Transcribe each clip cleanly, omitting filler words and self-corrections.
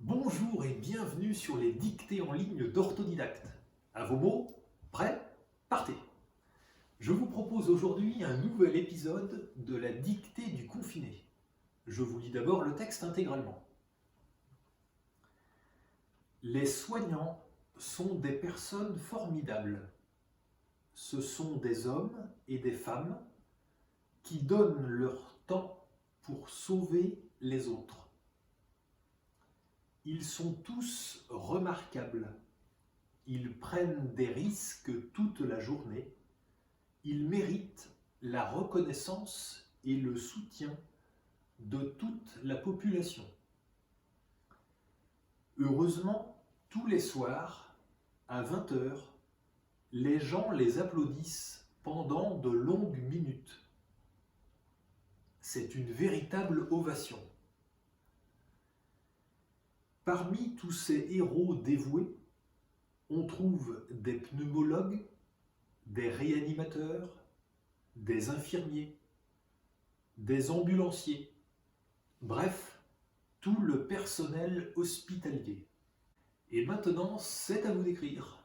Bonjour et bienvenue sur les dictées en ligne d'Orthodidacte. À vos mots, prêts, partez. Je vous propose aujourd'hui un nouvel épisode de la dictée du confiné. Je vous lis d'abord le texte intégralement. Les soignants sont des personnes formidables. Ce sont des hommes et des femmes qui donnent leur temps pour sauver les autres. Ils sont tous remarquables. Ils prennent des risques toute la journée. Ils méritent la reconnaissance et le soutien de toute la population. Heureusement, tous les soirs, à 20h, les gens les applaudissent pendant de longues minutes. C'est une véritable ovation. Parmi tous ces héros dévoués, on trouve des pneumologues, des réanimateurs, des infirmiers, des ambulanciers, bref, tout le personnel hospitalier. Et maintenant, c'est à vous d'écrire.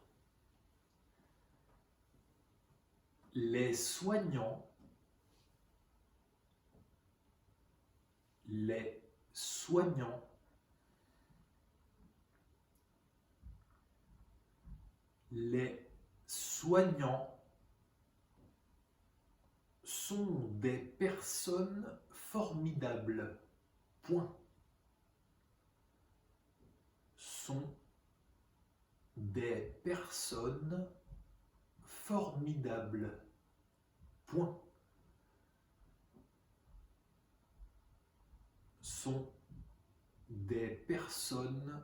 Les soignants, les soignants, les soignants sont des personnes formidables. Point. Sont des personnes formidables. Point. Sont des personnes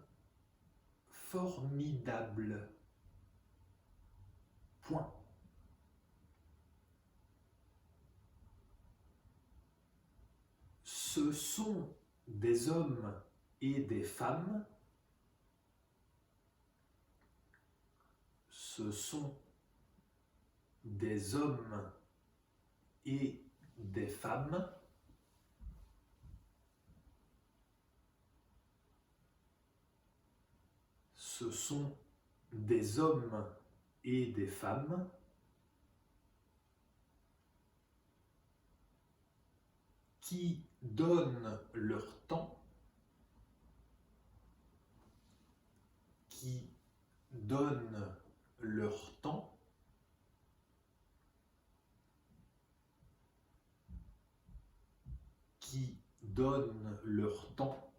formidables. Point. Ce sont des hommes et des femmes. Ce sont des hommes et des femmes ce sont des hommes et des femmes qui donnent leur temps, qui donnent leur temps, qui donnent leur temps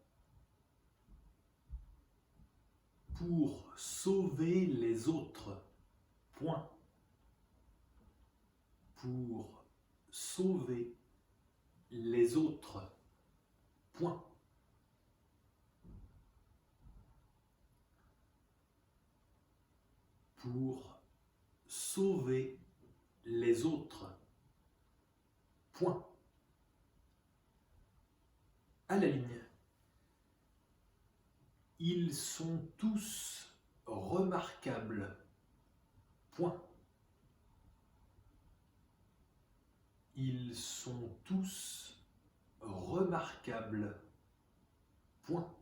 pour sauver les autres. Point. Pour sauver les autres. Point. Pour sauver les autres. Point. À la ligne. Ils sont tous remarquables. Point. Ils sont tous remarquables. Point.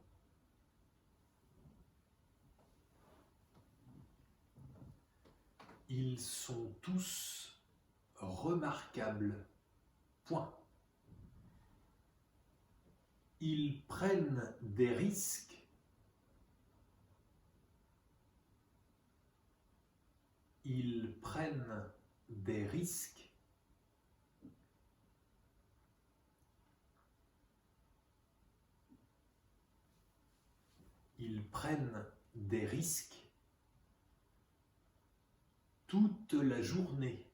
Ils sont tous remarquables. Point. Ils prennent des risques. Ils prennent des risques. Ils prennent des risques toute la journée.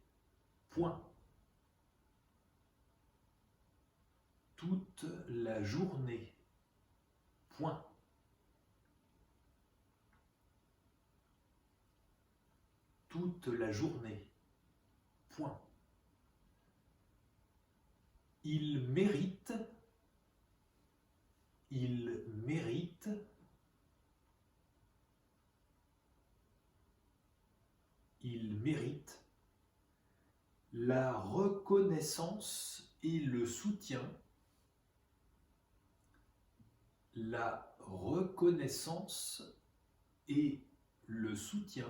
Point. Toute la journée. Point. Toute la journée. Point. Il mérite. Il mérite. Il mérite la reconnaissance et le soutien la reconnaissance et le soutien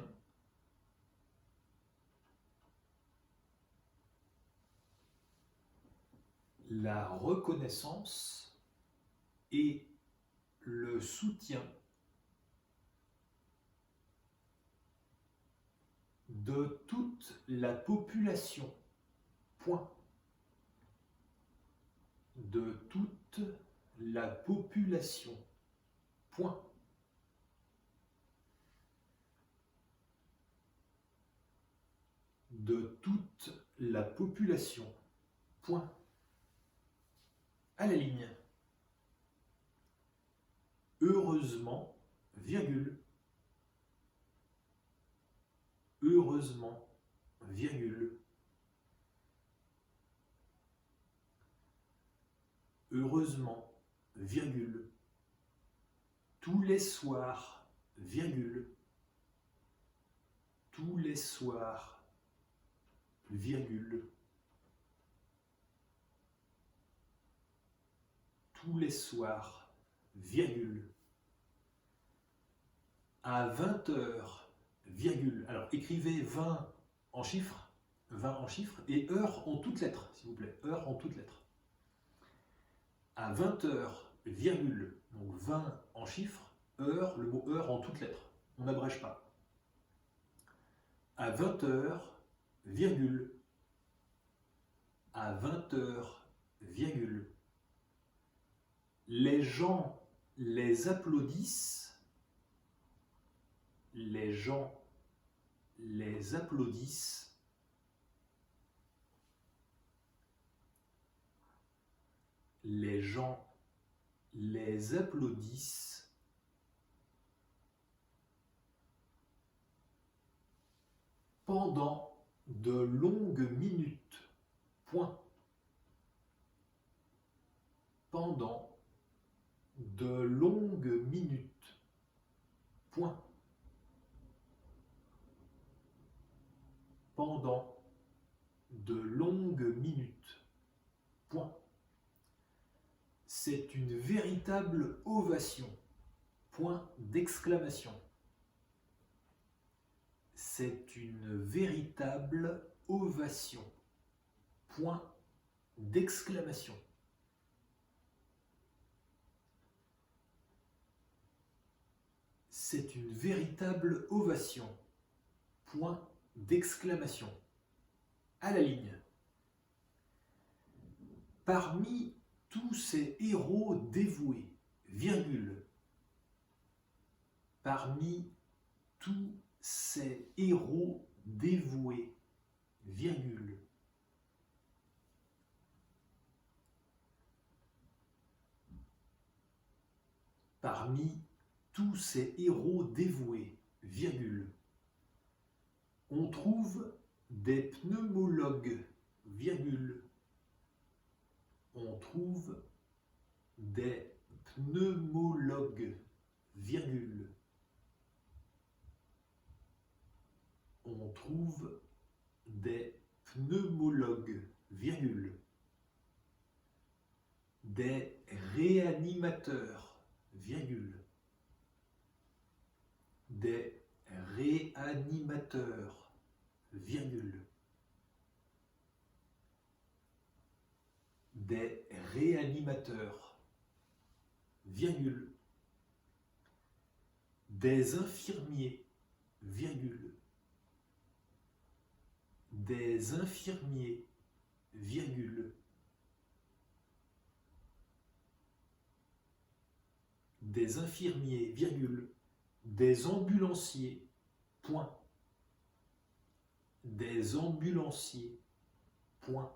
la reconnaissance et le soutien de toute la population. Point. De toute la population. Point. De toute la population. Point. À la ligne. Heureusement, virgule. Heureusement, virgule. Heureusement, virgule. Tous les soirs, virgule. Tous les soirs, virgule. Tous les soirs, virgule. À 20h, virgule. Alors écrivez 20 en chiffres et heure en toutes lettres, s'il vous plaît. Heure en toutes lettres. À 20h, virgule. Donc 20 en chiffres, heure, le mot heure en toutes lettres. On n'abrège pas. À 20h, virgule. À 20h, virgule. Les gens les applaudissent. Les gens les applaudissent. Les gens les applaudissent. Pendant de longues minutes. Point. Pendant de longues minutes. Point. Pendant de longues minutes. Point. C'est une véritable ovation. Point d'exclamation. C'est une véritable ovation. Point d'exclamation. C'est une véritable ovation. Point d'exclamation. À la ligne. Parmi tous ces héros dévoués, virgule. Parmi tous ces héros dévoués, virgule. Parmi tous ces héros dévoués, virgule. On trouve des pneumologues, virgule. On trouve des pneumologues, virgule. On trouve des pneumologues, virgule. Des réanimateurs, virgule. Des réanimateurs, virgule. Des réanimateurs, virgule. Des infirmiers, virgule. Des infirmiers, virgule. Des infirmiers, virgule. Des ambulanciers, point. Des ambulanciers, point.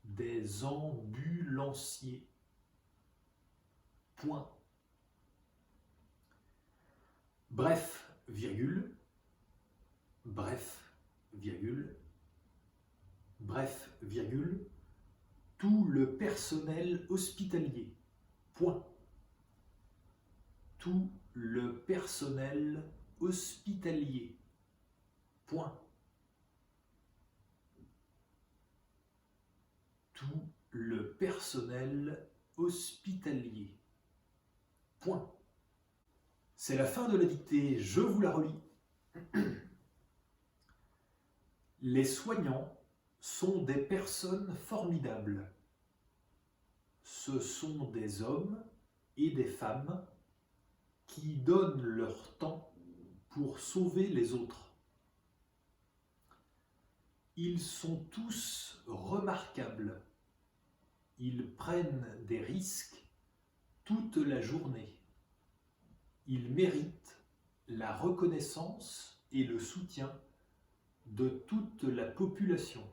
Des ambulanciers, point. Bref, virgule. Bref, virgule. Bref, virgule. Tout le personnel hospitalier, point. Tout le personnel hospitalier, point. Tout le personnel hospitalier. Point. C'est la fin de la dictée, je vous la relis. Les soignants sont des personnes formidables. Ce sont des hommes et des femmes qui donnent leur temps pour sauver les autres. Ils sont tous remarquables. Ils prennent des risques toute la journée. Ils méritent la reconnaissance et le soutien de toute la population.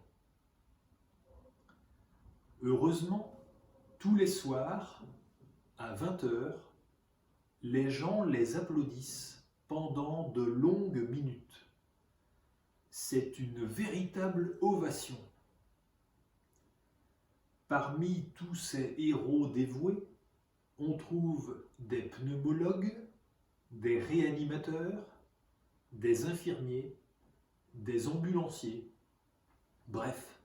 Heureusement, tous les soirs, à 20h, les gens les applaudissent pendant de longues minutes. C'est une véritable ovation. Parmi tous ces héros dévoués, on trouve des pneumologues, des réanimateurs, des infirmiers, des ambulanciers, bref,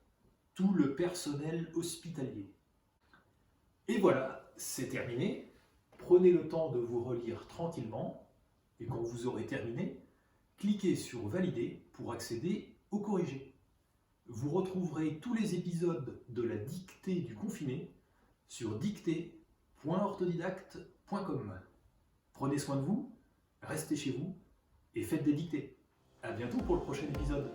tout le personnel hospitalier. Et voilà, c'est terminé. Prenez le temps de vous relire tranquillement et quand vous aurez terminé, cliquez sur Valider pour accéder au corrigé. Vous retrouverez tous les épisodes de la dictée du confiné sur dictée.orthodidacte.com. Prenez soin de vous, restez chez vous et faites des dictées. À bientôt pour le prochain épisode.